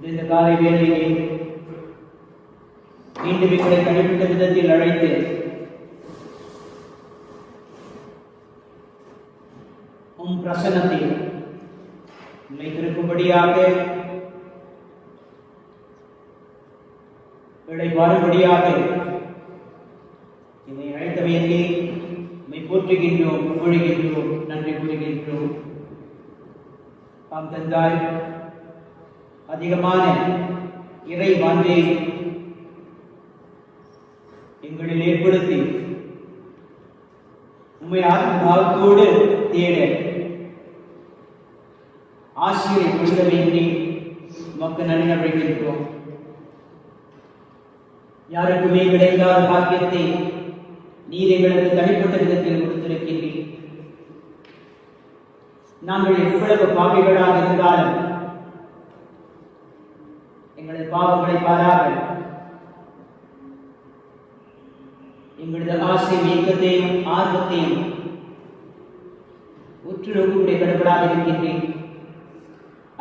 இந்த காலை வேளையிலே மீண்டும் எங்களை தனிப்பட்ட விதத்தில் அழைத்து உம் பிரசன்னத்தில் நிலைத்திருக்கும்படியாக வரும்படியாக என்னை அழைத்தவையே உம்மை போற்றுகின்றோம், புகழுகின்றோம், நன்றி கூறுகின்றோம். தந்தாய் அதிகமான இறை வாஞ்சை எங்களில் ஏற்படுத்தி உம்மை ஆத்மாவோடு தேட ஆசிரியரை கொடுக்க வேண்டி மக்கள் நன்றி அழைக்கின்றோம். யாருக்குமே கிடைக்காத பாக்கியத்தை நீர் எங்களுக்கு தனிப்பட்ட விதத்தில் கொடுத்திருக்கின்றீர். நாங்கள் எவ்வளவு பாவிகளாக இருந்தாலும் எங்களது பாவங்களை பாராமல் எங்களது ஆசை இயக்கத்தையும் ஆர்வத்தையும் உற்று நோக்கக்கூடிய கடவுளாக இருக்கின்றேன்.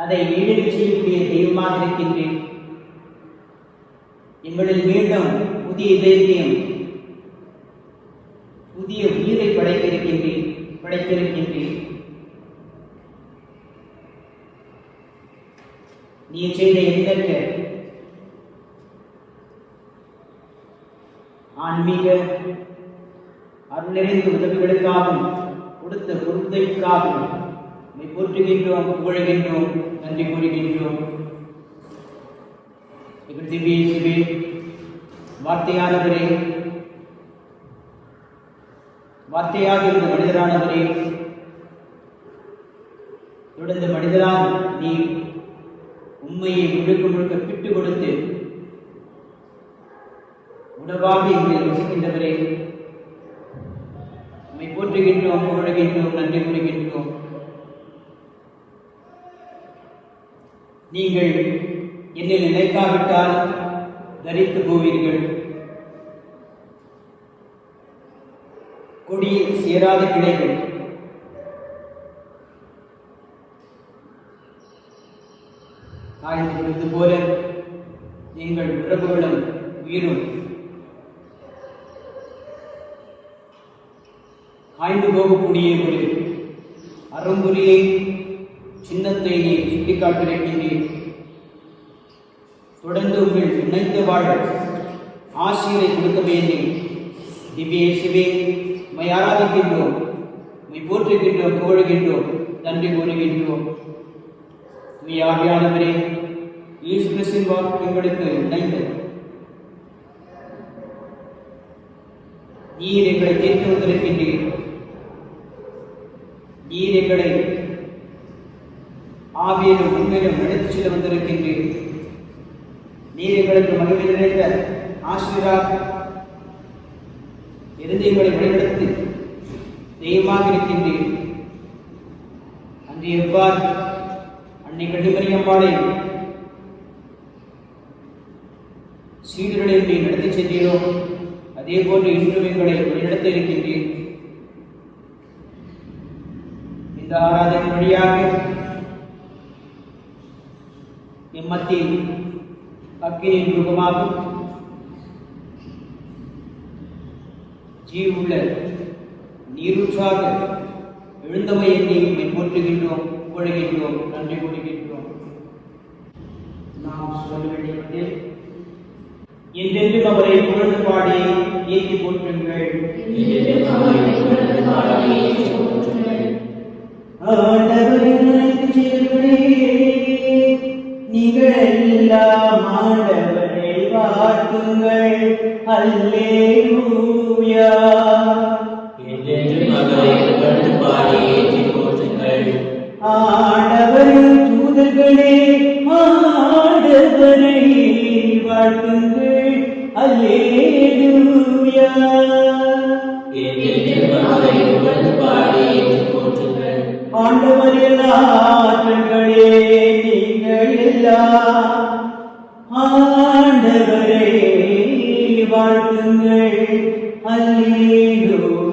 அதை ஈடு செய்யக்கூடிய தெய்வமாக இருக்கின்றேன். எங்களில் மீண்டும் புதிய இதயத்தையும் புதிய உயிரை படைத்திருக்கின்றேன். நீ செய்த எண்ணற்ற ஆன்மீக அருள் நிறைந்த உதவிகளுக்காகவும் கொடுத்த பொருட்களுக்காகவும் போற்றுகின்றோம், புகழுகின்றோம், நன்றி கூறுகின்றோம். திவ்யேசுவே, வார்த்தையானவரே, வார்த்தையாக இருந்த மனிதரானவரே, தொடர்ந்து மனிதராக நீ உண்மையை முழுக்க முழுக்க பிட்டு கொடுத்து உணவாக எங்களில் வசிக்கின்றவரே, உம்மை போற்றுகின்றோம், புகழுகின்றோம், நன்றி கூறுகின்றோம். நீங்கள் என்னை நினைக்காவிட்டால் தரித்து போவீர்கள். கொடியில் சேராத கிளைகள் காய்ந்து விழுவது போல எங்கள் உறவுகளும் உயிரும் காய்ந்து போகக்கூடிய ஒரு அரும்புரியை சின்னத்தை நீ சுட்டிக்காட்டிருக்கின்றீர். தொடர்ந்து உங்கள் இணைந்து வாழ ஆசிரியரை கொடுக்க வேண்டி திவ்யேசுவே உம்மை ஆராதிக்கின்றோம், உம்மை போற்றுகின்றோம், புகழுகின்றோம், நன்றி கூறுகின்றோம். ஆவியானவரே, இயேசு கிறிஸ்துவின் வாக்கு எங்களுக்கு இணைந்தது. நீர் எங்களை தீர்த்து வந்திருக்கின்றீர். நீர் எங்களை ஆவியிலும் உண்மையிலும் எடுத்துச் செல்ல வந்திருக்கின்றேன். நீர் எங்களுக்கு மகிழ்ச்சி நிறைந்த ஆசிரியராக இருந்து எங்களை வழிநடத்தி தெய்வமாக இருக்கின்றேன். அன்று எவ்வாறு அன்னை கன்னிமரியம்மாளை சீடர்களை எங்களை நடத்தி சென்றீரோ அதே போன்று இன்றும் எங்களை வழிநடத்த இருக்கின்றேன். இந்த ஆராதனை வழியாக எம்மத்தியில் அக்கினியின் ரூபமாகும் ஜீவுள்ள நீரூற்றாக எழுந்தமை எண்ணியும் போற்றுகின்றோம், புகழுகின்றோம், நன்றி கூறுகின்றோம். நாம் சொல்ல வேண்டியது என்றென்றும் அவரை புகழ்ந்து பாடி ஏற்றி போற்றுங்கள். ஆண்டவரின் அனைத்து செயல்களே நீங்கள் எல்லாம் ஆண்டவரை வாழ்த்துங்கள். அல்லேலூயா. ஆண்டவரின் தூதர்களே ஆண்டவரை வாழ்த்துங்கள். அல்லேலூயா. ஆண்டவர் எல்லார்களே நீங்கள் எல்லாம் ஆண்டவரை வாழ்த்துங்கள். அல்லேலூயா.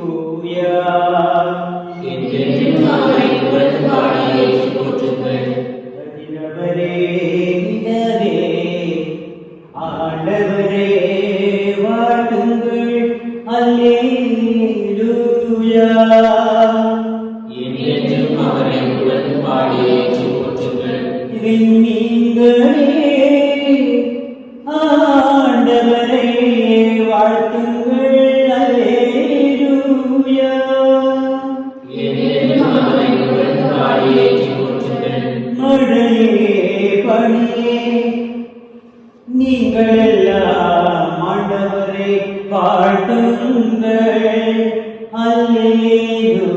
ஆண்டவரே வாழ்த்துங்கள். அல்லேலூயா. ஆண்டவரை வாழ்த்துங்கள். அல்லேலூயா. மழையே பனியே நீங்கள் எல்லாம் ஆண்டவரை வாழ்த்துங்கள். அல்லேலூயா.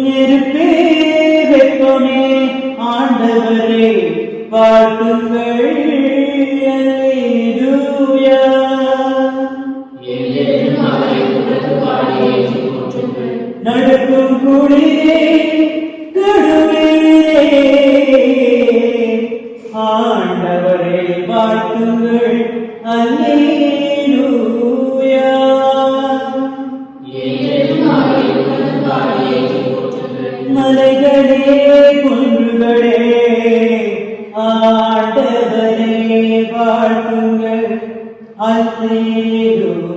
நெருப்பே வெப்பமே ஆண்டவரை வாழ்த்துங்கள். அல்லேலூயா. நடக்கும் குளிரே கடுமையிலே ஆண்டவரை வாழ்த்துங்கள். அல்லேலூயா. மலைகளே குன்றுகளே ஆண்டவரை வாழ்த்துங்கள். அல்லேலூயா.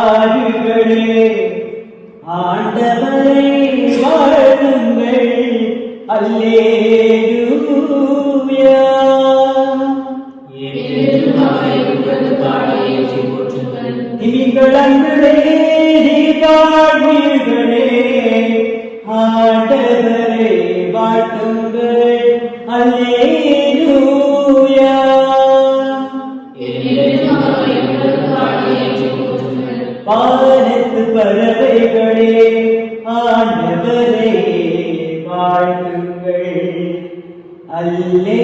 ஆறுகளே ஆண்டவரை வாழ்த்துங்கள். அல்லேலூயா. திமிங்கலங்களே வாழ்வீர்களே ஆண்டவரை வாழ்த்துங்கள். அல்லேலூயா. வானத்து பறவைகளே ஆண்டவரை வாழ்த்துங்கள். அல்லேலூயா.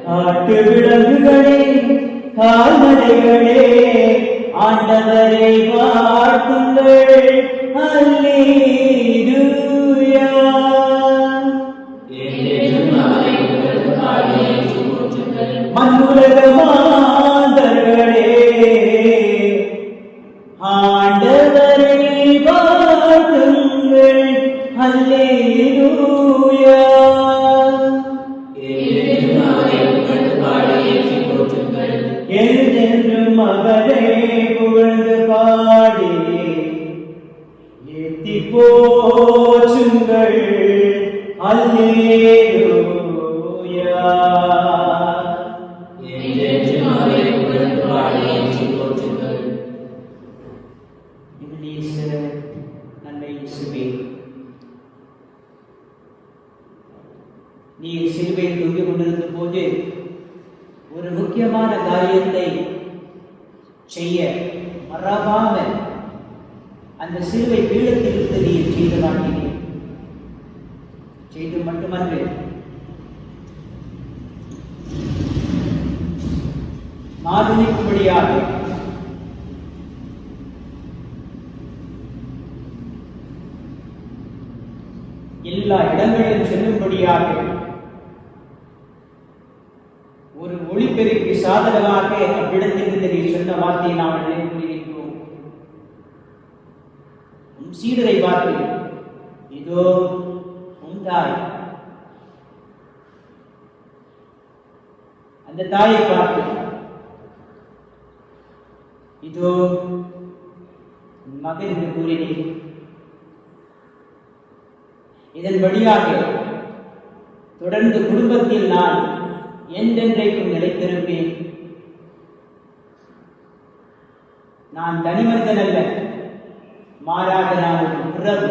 காட்டு விலங்குகளே கால்நடைகளே ஆண்டவரை வாழ்த்துங்கள். அல்லேலூயா. மண்ணுலக மாந்தர்களே ஆண்டவரை வாழ்த்துங்கள். அல்லேலூயா. என்றென்றும் அவரை புகழ்ந்து பாடி ஏத்தி போற்றுங்கள். அல்லேலூயா. நன்மை நீர் சிலுவையில் தொங்கிக் கொண்டிருந்த போது ஒரு முக்கியமான காரியத்தை செய்ய மறவாமல் அந்த சிலுவை பீடத்திலிருந்து நீர் செய்து காட்டினீர். செய்து மட்டுமன்று, மாறுபடியாக எல்லா இடங்களிலும் செல்லும்படியாக ஒரு ஒளிபெருக்கி சாதகமாக அவ்விடத்திலிருந்து நீ சொன்ன வார்த்தையை நாம் நினைவுகூறுகின்றோம். உன் சீடரை பார்த்து, இதோ உன் தாய். அந்த தாயை பார்த்து, இதோ மகன் என்று கூறினேன். இதன் வழியாக தொடர்ந்து குடும்பத்தில் நான் என்றென்றைக்கும் நிலைத்திருப்பேன். நான் தனி மனிதன் அல்ல, மாறாக நான் ஒரு உறவு.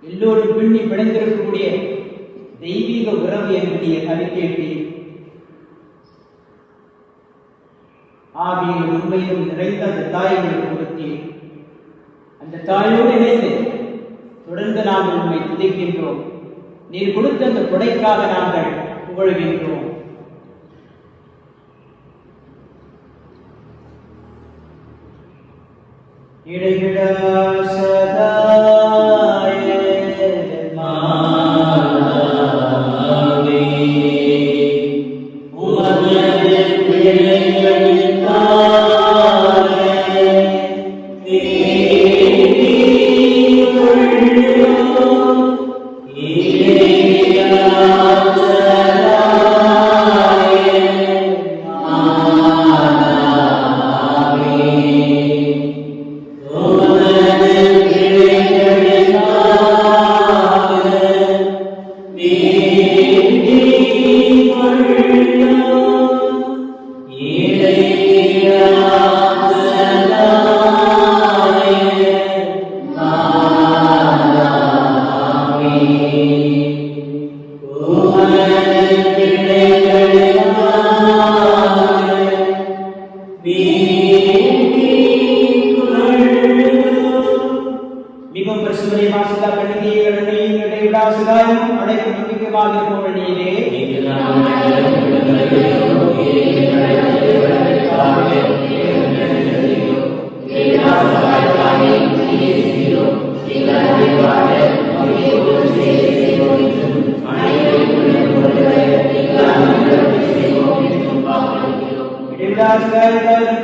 எல்லோரும் பின்னி பிணைந்திருக்கக்கூடிய தெய்வீக உறவு என்று அறிக்கேட்டேன். ஆவியில் உண்மையிலும் நிறைந்த அந்த தாய்களுக்கு கொடுத்தேன். அந்த தாயோடு இணைந்து தொடர்ந்து நாங்கள் உண்மை துதிக்கின்றோம். நீர் கொடுத்த அந்த கொடைக்காக நாங்கள் புகழ்கின்றோம். இடைவிடா மிகவும் பரிசுத்தமான மாசுதா கண்ணிகையை இடைவிடா சகாயம் அடைக்கும் நம்பிக்கையாக இருப்பவள் நீரே.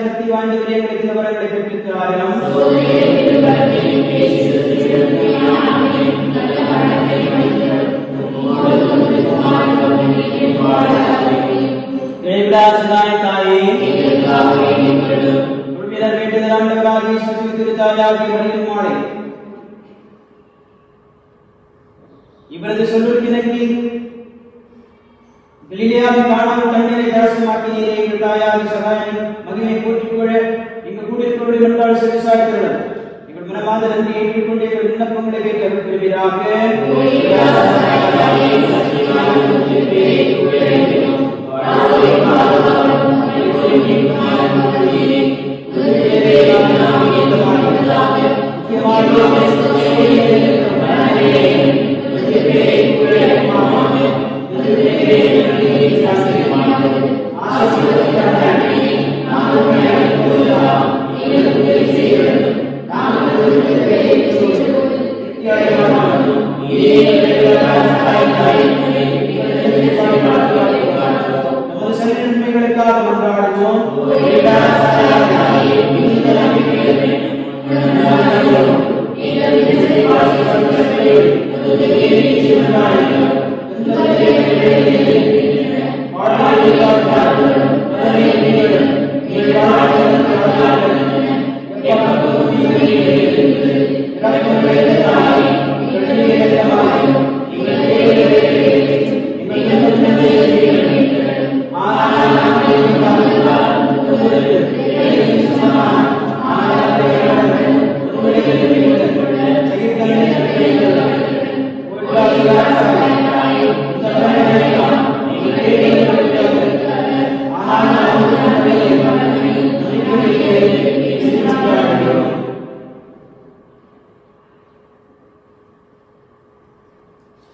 சக்தி வாய்ந்த விடயங்களுக்கு வரங்களை பெற்றிருக்கிறார்கள். இவரது சொல்லுக்கு கலிலேயாவில் காணாமல் தண்ணீரை தரசமாக்கினீரே. எங்கள் தாயாகி சகாயம் மகிமை போற்றிக்கொள்ள எங்கள் கூடியிருக்கொண்டு என்றால் செவிசாய்க்கிறோம். எங்கள் மனமாத நன்றி ஏற்றுக்கொண்டு எங்கள் விண்ணப்பங்களை கேட்க பெறுவீராக.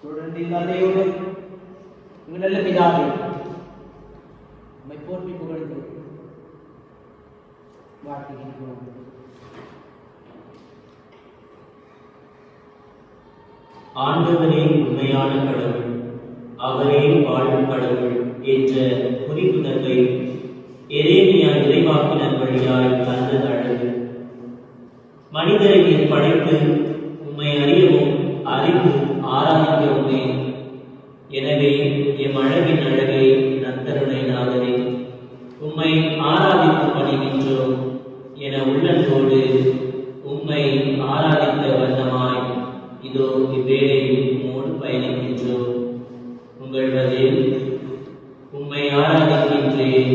தொடர்ந்து தந்தையோடு நல்ல பிதாவே உம்மை போற்றி புகழ்ந்து வாழ்த்துகின்றோம். ஆண்டவரே உண்மையான கடவுள், அவரே வாழும் கடவுள் என்ற குறிப்புணர்வை எரேமியா இறைவாக்கினர் வழியாய் தந்தது அழகு. மனிதரை நீர் படைத்து உம்மை அறியவும் அறிந்து ஆராதிக்கவுமே. எனவே எம் அழகின் அழகே நத்தருணை நாதரே, உம்மை ஆராதித்து பணிகின்றோம் என உள்ளத்தோடு உம்மை ஆராதித்த வண்ணமாய் இதோ இவ்வேளையில் உம்மோடு பயணிக்கின்றோம். உங்கள் பதில் உம்மை ஆராதிக்கின்றேன்,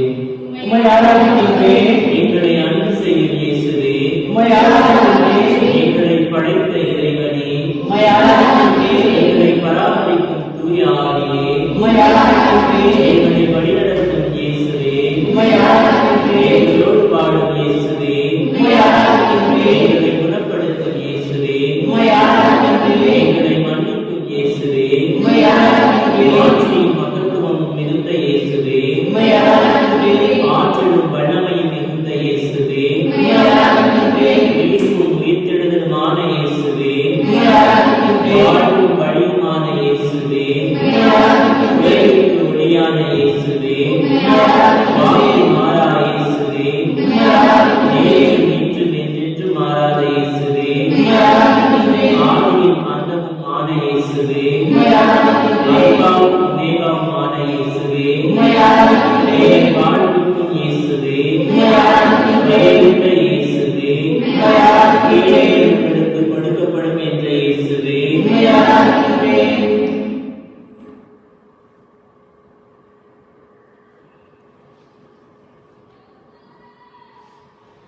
உம்மை ஆராதிக்கின்றேன். எங்களை அன்பு செய்யும் இயேசுவே, உம்மை ஆராதிக்கின்றேன். எங்களை படைத்த இறைவனே, உம்மை ஆராதிக்கின்றேன். எங்களை பராமரிக்கும் தூய ஆவியே, உம்மை ஆராதிக்கின்றேன். எங்களை வழிநடத்தும் இயேசுவே, உம்மை ஆராதிக்கின்றேன். எங்களோடு வாழும் இயேசுவே, உம்மை ஆராதிக்கின்றேன். எங்களை குணப்படுத்தும் இயேசுவே, உம்மை ஆராதிக்கின்றேன். எங்களை மன்னிக்கும் இயேசுவே, உம்மை ஆராதிக்கின்றேன். ஆட்சியும் மகத்துவமும் மிகுந்த இயேசுவே, உம்மை ஆராதிக்கின்றேன். ஆற்றலும் வல்லமையும் மிகுந்த இயேசுவே, உம்மை ஆராதிக்கின்றேன். மீட்பும் உயிர்த்தெழுதலுமான இயேசுவே, உம்மை ஆராதிக்கின்றேன். வாழ்வும் வழியுமான இயேசுவே, உம்மை ஆராதிக்கின்றேன். உலகிற்கு ஒளியான இயேசுவே, உம்மை ஆராதிக்கின்றேன். வாயை மாறா இயேசுவே, உம்மை ஆராதிக்கின்றேன். நேற்றும் இன்றும் என்றென்றும் மாறாத இயேசுவே, உம்மை ஆராதிக்கின்றேன். ஆதியும் அந்தமும் ஆன இயேசுவே, உம்மை ஆராதிக்கின்றேன். அல்பாவும் ஒமேகாவுமான இயேசுவே, உம்மை ஆராதிக்கின்றேன். என் வாழ்வுக்கும் இயேசுவே, உம்மை ஆராதிக்கின்றேன். நேரிட்ட இயேசுவே, உம்மை ஆராதிக்கின்றேன். ஏழைகளுக்கு கொடுக்கப்படும் என்ற இயேசுவே, உம்மை ஆராதிக்கின்றேன்.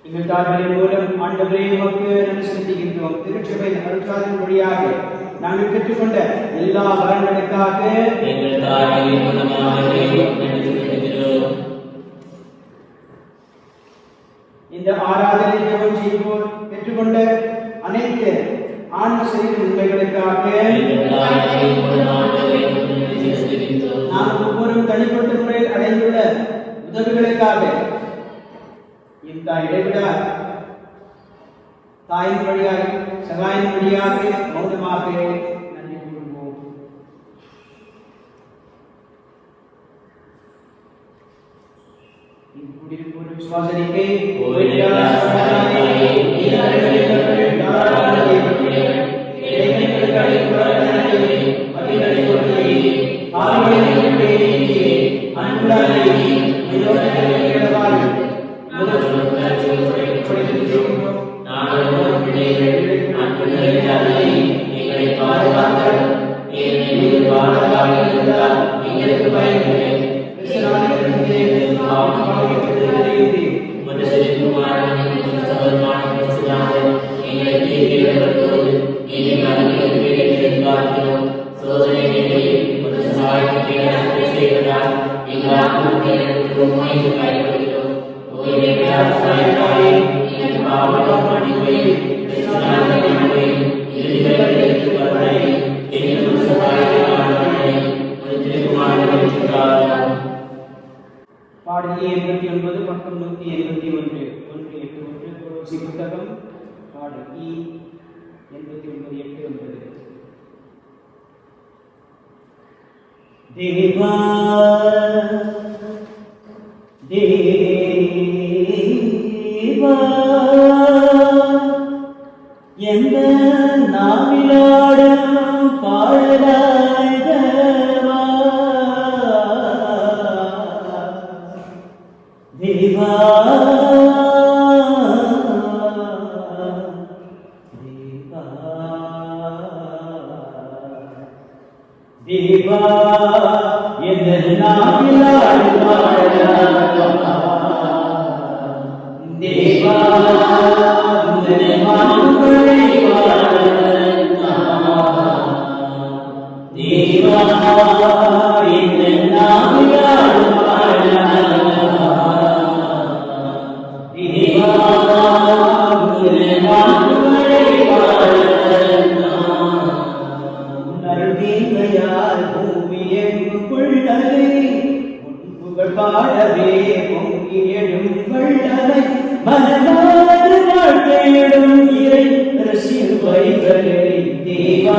எங்கள் தாழ்மையின் மூலம் ஆண்டவரே உமக்கு நன்றி செலுத்துகின்றோம். திருச்சபையின் அருட்சாதலின் வழியாக நாங்கள் பெற்றுக்கொண்ட எல்லா வரங்களுக்காக எங்கள் தாயின் மூலமாகவே நன்றி செலுத்துகிறோம். இந்த ஆராதனை ஜெபம் செய்வோர் பெற்றுக்கொண்ட அனைத்து ஆன்ம சரீர உண்மைகளுக்காக எங்கள் தாயின் மூலமாகவே நன்றி செலுத்துகிறோம். நாம் ஒவ்வொரு தனிப்பட்ட முறையில் அடைந்துள்ள உதவிகளுக்காக இந்த இடைவிடா தாயின் வழியாக சகாயின் வழியாக மௌனமாக நன்றி கூறுவோம். குடியிருப்போர் விசுவாசரிக்கை பாடல் 89 பக்கம் 181 181 கொலோசி புத்தகம் பாடல் 89 8 தேவா தேவா எந்த நாவிலாடும் பாடலாய் தேவா தேவா தேவா எந்த நாவிலாடும் பாடலாய் தேவா உந்தனை மாண்புகளை பாடலா தேவா எந்த நாவிலாடும் பாடலா தேவா உந்தனை மாண்புகளை பாடலா உன்னருள் தீர்வைய எங்கும் கொள்ளலை உன் புகழ் பாடவே பொங்கி எழும் வல்லமை மனமாறு வாழ்க்கையிடும் இறை ரசில் வைகளே தேவா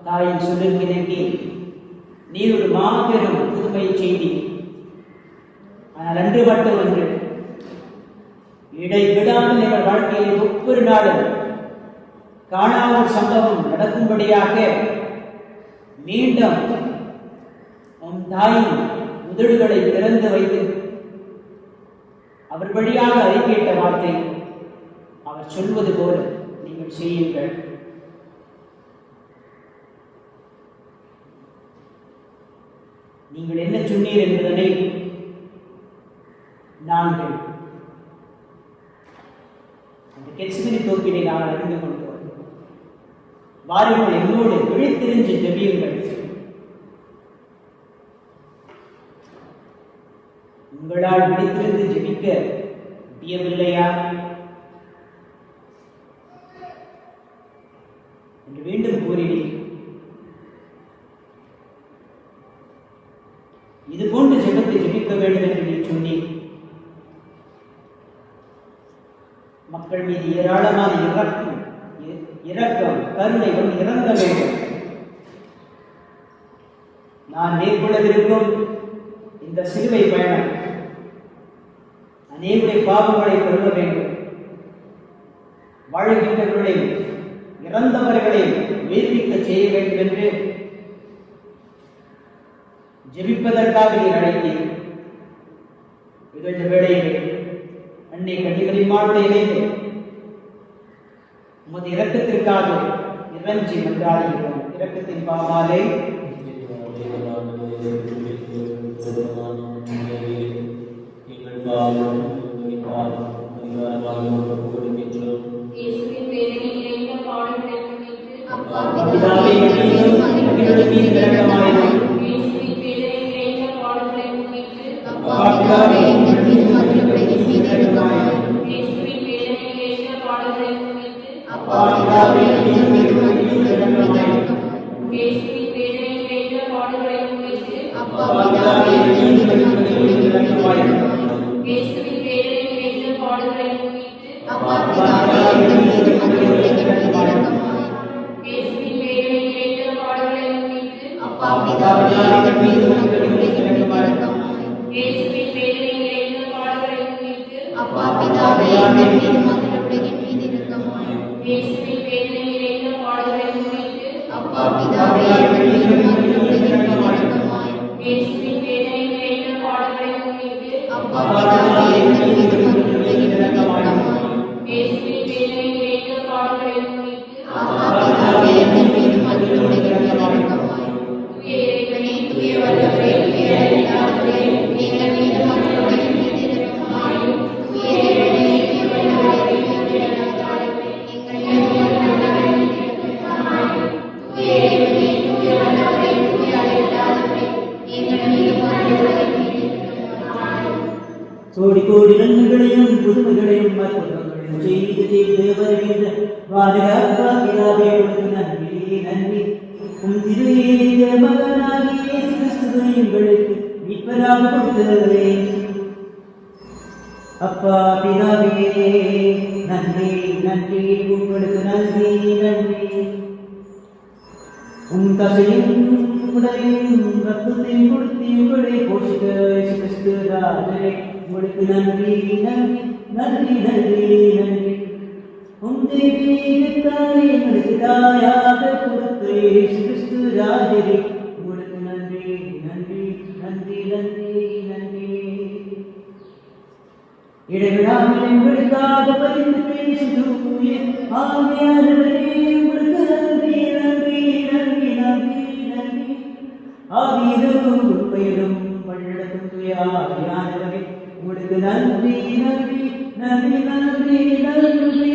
தாயின் சொல்லுகிறேன் நீர் ஒரு மாபெரும் புதுமை செய்தி. ஆனால் அன்று மட்டும் ஒன்று இடைவிடாமல் எங்கள் வாழ்க்கையில் ஒவ்வொரு நாளும் காணாத சம்பவம் நடக்கும்படியாக மீண்டும் உன் தாயின் உதடுகளை திறந்து வைத்து அவர் வழியாக அறிக்கையிட்ட வார்த்தை அவர் சொல்வது போல நீங்கள் செய்யுங்கள். நீங்கள் என்ன சொன்னீர் என்பதனை நாங்கள் அந்த கெட்சிமனி தோப்பினை நாங்கள் அறிந்து கொண்டோம். வாருங்கள், என்னோடு விழித்திருந்து ஜெபியுங்கள். உங்களால் விழித்திருந்து ஜெபிக்க முடியவில்லையா என்று மீண்டும் கூறினேன். இது போன்ற ஜெபத்தை ஜெபிக்க வேண்டும் என்று நீ சொன்னீர். மக்கள் மீது ஏராளமான இரக்கம் கருணை இறங்க வேண்டும். நான் மேற்கொள்ளவிருக்கும் இந்த சிலுவை பயணம் அநேகருடைய பாவங்களை கொள்ள வேண்டும். வாழ்கின்றவர்களை இறந்தவர்களை உயிர்ப்பிக்க செய்ய வேண்டும் என்று ஜெபிப்பதற்காக நீர் அழைத்தீர். இந்த வேளையில் அன்னை கன்னிகளின் வாழ்வை இணைந்து உமது இரக்கத்திற்காக இறைஞ்சி மன்றாடுகிறோம். இரக்கத்தின் பாவாலே பிதாவே, எங்கள் மீது இரக்கமாயிரும். அப்பா பிதாவே, எங்கள் மீது இரக்கமாயிரும். அப்பா பிதாவே, எங்கள் மீது இரக்கமாயிரும். அப்பா பிதாவே, எங்கள் மீது இரக்கமாயிரும். அப்பா பிதாவே, எங்கள் மீது இரக்கமாயிரும். அப்பா பிதாவே, எங்கள் மீது இரக்கமாயிரும். அப்பா பிதாவே, எங்கள் மீது அப்பா பிதாவே, எங்கள் மீது இரக்கமாயிரும். அப்பா பிதாவே, எங்கள் மீது இரக்கமாயிரும். அப்பா பிதாவே, எங்கள் மீது இரக்கமாயிரும். கோடி கோடி நன்மைகளையும் புதுமைகளையும் அற்புதங்களையும் செய்து செய்து வருகின்ற பாதுகாப்பாக நன்றி நன்றி. உம் திருவேத மகனாகிய இயேசு கிறிஸ்துவை எங்களுக்கு மீட்பராக கொடுத்தவரே அப்பா பிதாவே, நன்றி நன்றி, உங்களுக்கு நன்றி நன்றி. உன் தசையும் உடலையும் ரத்தத்தையும் கொடுத்து உங்களை போஷிக்க இயேசு கிறிஸ்து ராஜரே, உங்களுக்கு நன்றி நன்றி நன்றி நன்றி நன்றி. உன் தெய்வீகத்தாலே எங்களுக்கு தாயாக கொடுத்த இயேசு கிறிஸ்து ராஜரே, உங்களுக்கு நன்றி நன்றி நன்றி நன்றி நன்றி. இடைவிடாமல் எங்களுக்காக பரிந்து பேசுதூய ஆவியானவரே, உங்களுக்கு நன்றி நன்றி நன்றி நன்றி நன்றி. ஆவியிலும் உண்மையிலும் வழிநடத்தும் தூய ஆவியானவரே, உங்களுக்கு நன்றி நன்றி நன்றி நன்றி நன்றி.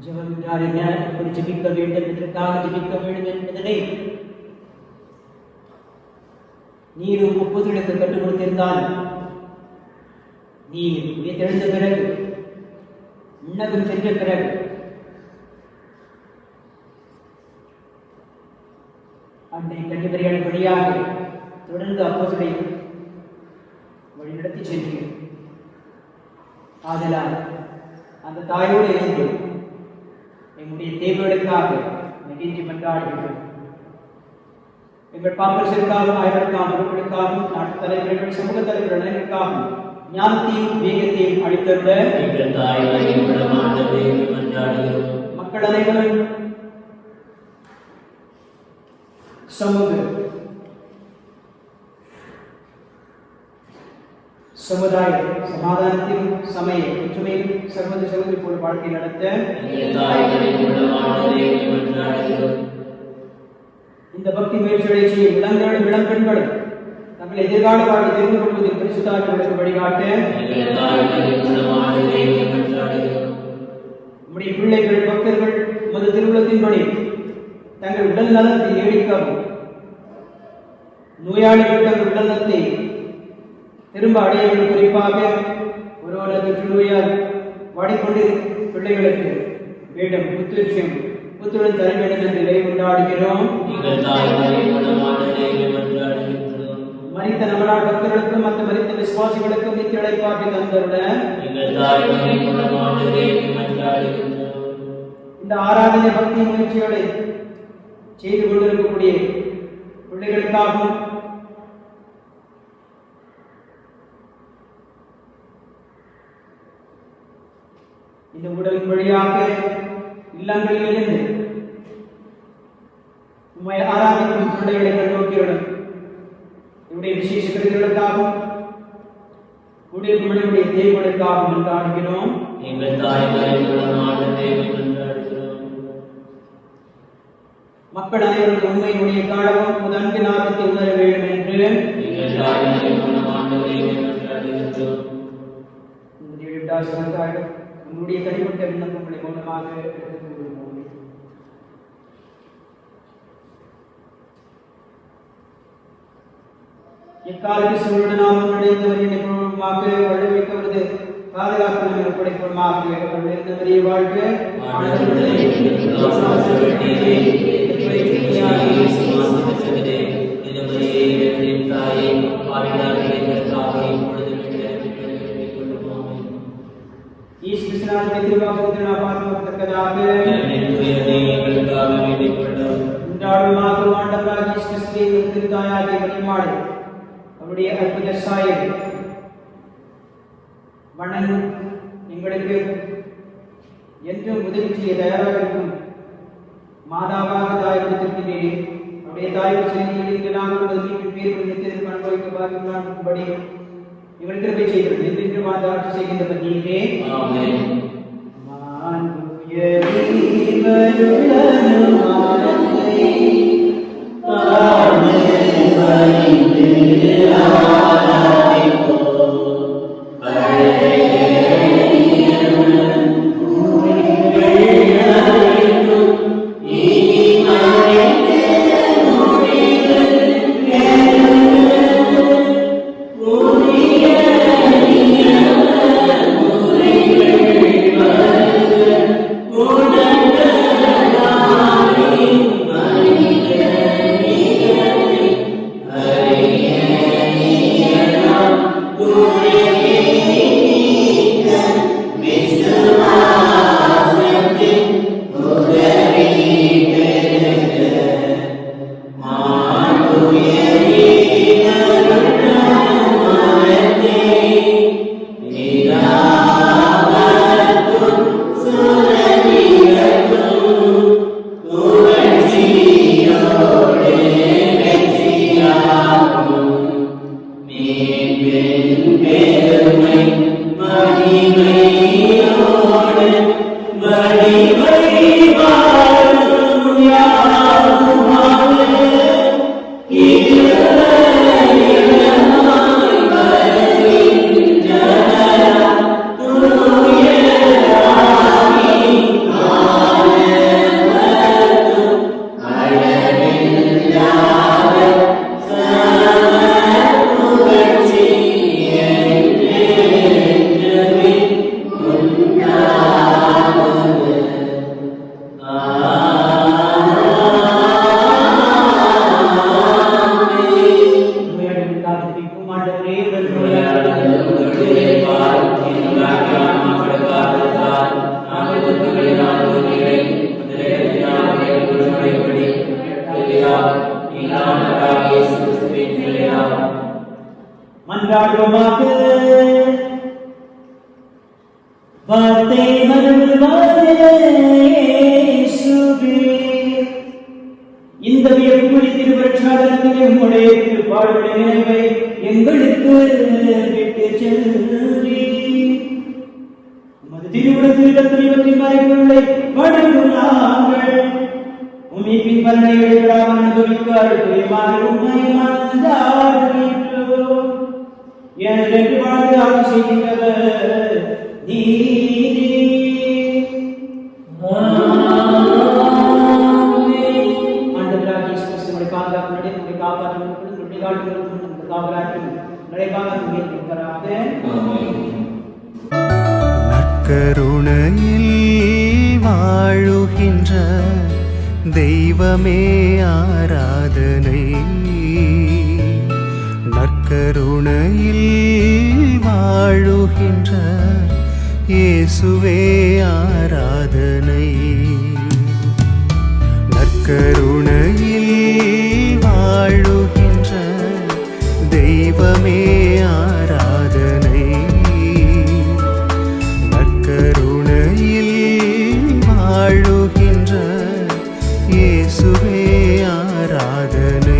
ஜெபம் என்றால் என்ன, எப்படி ஜெபிக்க வேண்டும், எதற்காக ஜெபிக்க வேண்டும் என்பதனை நீரும் ஒப்புதலுக்கு கற்றுக் கொடுத்திருந்தால், நீர் உயிர்த்தெழுந்த பிறகு உன்னதம் சென்ற பிறகு அன்னை கன்னிமரியாள் வழியாக தொடர்ந்து அப்போஸ்தலரை வழிநடத்தி சென்றீர். ஆதலால் அந்த தாயோடு இருந்து எங்களுடைய தேவைகளுக்காக நெகிழ்ச்சி மன்றாடுகிறோம். எங்கள் பாப்பரசருக்காகவும் ஆய்வதற்காகவும் உறுப்பினருக்காகவும் நாட்டு தலைவர்கள் சமூக தலைவர்கள் அனைவருக்காகவும் ஞானத்தையும் வேகத்தையும் அளித்தருள மக்கள் அனைவரும் சமூக சமுதாய சமாதானத்திலும் சமய ஒற்றுமையிலும் சர்வத சகோதரி போல வாழ்க்கை நடத்த இந்த பக்தி முயற்சிகளை செய்யும் இளங்களும் இளம்பெண்களும் தங்கள் எதிர்கால வாழ்க்கை தெரிந்து கொள்வதில் பரிசுத்தாவிற்கு வழிகாட்ட நம்முடைய பிள்ளைகள் பக்தர்கள் மது திருவுளத்தின்படி தங்கள் உடல் நலத்தை நீடிக்கவும், நோயாளிகள் தங்கள் உடல் நலத்தை திரும்ப அடையவும், குறிப்பாக ஒருவர தொற்று நோயால் வாடிக்கொண்டிருக்கும் பிள்ளைகளுக்கு வேண்டும் புத்துணர்ச்சியும் புத்துடன் தர வேண்டும் என்று இதை கொண்டாடுகிறோம். மரித்த நம்மளால் பக்தர்களுக்கும் மற்ற மரித்த விசுவாசிகளுக்கும் நித்திய இளைப்பாற்றி தந்தருட இந்த ஆராதனை பக்தி முயற்சிகளை செய்து கொண்டிருக்கக்கூடிய பிள்ளைகளுக்காகவும் இந்த உடலின் வழியாக இல்லங்களிலிருந்து உம்மை ஆராதிக்கும் பிள்ளைகளை நோக்கியுடன் இவருடைய விசேஷ கிருதிகளுக்காகவும் உடைய தேவனுக்காகவும் என்றாடுகிறோம். எங்கள் தாய்மறைகளுடன் ஆண்டவரே என்றாடுகிறோம். மக்கள் அனைவரும் உண்மையினுடைய காலமும் உமது அன்பின் ஆர்வத்தை உணர வேண்டும் என்று எங்கள் தாய்மறைகளுடன் ஆண்டவரே என்றாடுகிறோம். உங்களுடைய தனிப்பட்ட விண்ணப்பங்களை மூலமாக எடுத்துக் கொள்வோம். எக்காலத்து சூழலுடன் நாம் நுழைந்தவரின் நிபுணமாக வழிவைக்கவது பாதுகாப்பு நம்ம ஒப்படைப்பமாக அவர்கள் பெரிய வாழ்க அவருடைய அற்புத சாயம் வணங்கும் எங்களுக்கு என்றும் உதவி செய்ய தயாராக இருக்கும் மாதாவாக தாய்த்திருக்கிறேன். அவருடைய தாய்வு செய்தியில் நாங்கள் வீட்டின் பேர் நித்திற்கு அனுபவிக்க பாக்கும்படி எங்களுக்கு கிருபை செய்கிறது என்று மாதாட்சி செய்கின்ற பற்றியே இந்த வியப்புக்குரிய திருவருட்சாதனத்திலே உம்முடைய திருப்பாடுகளை நினைவை எங்களுக்கு விட்டு சென்றீர். உமது திருவுடத்தில் இவற்றின் மறைவுகளை வணங்கும் நாங்கள் உம்மின் பலனை இடைவிடாமல் அனுபவிக்க அருள்புரியுமாறு உம்மை மன்றாடுகின்றோம். ஏனென்று வாழ்ந்து ஆட்சி செய்கின்றவர் நீரே. நற்கருணையில் வாழுகின்ற தெய்வமே ஆராதனை. நற்கருணையில் வாழுகின்ற இயேசுவே ஆராதனை. நற்கருணையில் வாழுகின்ற தெய்வமே ஆராதனை. நற்கருணையில் வாழுகின்ற ஆராதனை